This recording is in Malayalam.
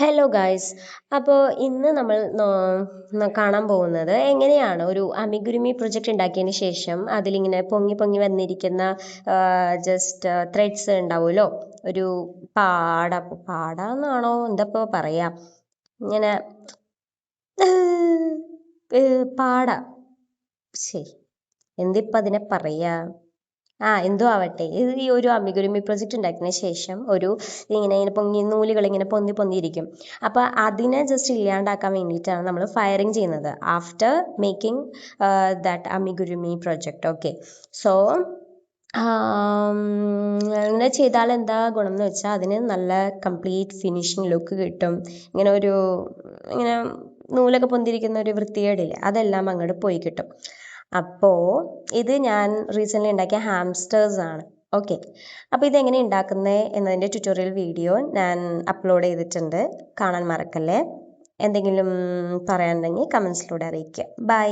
Hello guys. അപ്പോൾ ഇന്ന് നമ്മൾ കാണാൻ പോകുന്നത് എങ്ങനെയാണ് ഒരു അമിഗുരുമി പ്രൊജക്റ്റ് ഉണ്ടാക്കിയതിന് ശേഷം അതിലിങ്ങനെ പൊങ്ങി പൊങ്ങി വന്നിരിക്കുന്ന ജസ്റ്റ് ത്രെഡ്സ് ഉണ്ടാവുമല്ലോ, ഒരു പാട പാടാന്നാണോ എന്തപ്പോൾ പറയാ, ഇങ്ങനെ പാട, ശരി എന്തിപ്പോൾ അതിനെ പറയാ, എന്തോ ആവട്ടെ, ഇത് ഈ ഒരു അമിഗുരുമി പ്രൊജക്റ്റ് ഉണ്ടാക്കിയതിന് ശേഷം ഇങ്ങനെ ഇങ്ങനെ പൊങ്ങി നൂലുകൾ ഇങ്ങനെ പൊന്തിയിരിക്കും. അപ്പോൾ അതിനെ ജസ്റ്റ് ഇല്ലാണ്ടാക്കാൻ വേണ്ടിയിട്ടാണ് നമ്മൾ ഫയറിങ് ചെയ്യുന്നത് after making that amigurumi project. Okay, so അങ്ങനെ ചെയ്താൽ എന്താ ഗുണം എന്ന് വെച്ചാൽ അതിന് നല്ല കംപ്ലീറ്റ് ഫിനിഷിങ് ലുക്ക് കിട്ടും. ഇങ്ങനെ നൂലൊക്കെ പൊന്തിരിക്കുന്ന ഒരു വൃത്തികേടില്ലേ, അതെല്ലാം അങ്ങോട്ട് പോയി കിട്ടും. അപ്പോൾ ഇത് ഞാൻ റീസെൻ്റ്ലി ഉണ്ടാക്കിയ ഹാംസ്റ്റേഴ്സ് ആണ്. ഓക്കെ, അപ്പോൾ ഇതെങ്ങനെ ഉണ്ടാക്കുന്നത് എന്നതിൻ്റെ ട്യൂട്ടോറിയൽ വീഡിയോ ഞാൻ അപ്ലോഡ് ചെയ്തിട്ടുണ്ട്, കാണാൻ മറക്കല്ലേ. എന്തെങ്കിലും പറയാനുണ്ടെങ്കിൽ കമൻസിലൂടെ അറിയിക്കുക. ബൈ.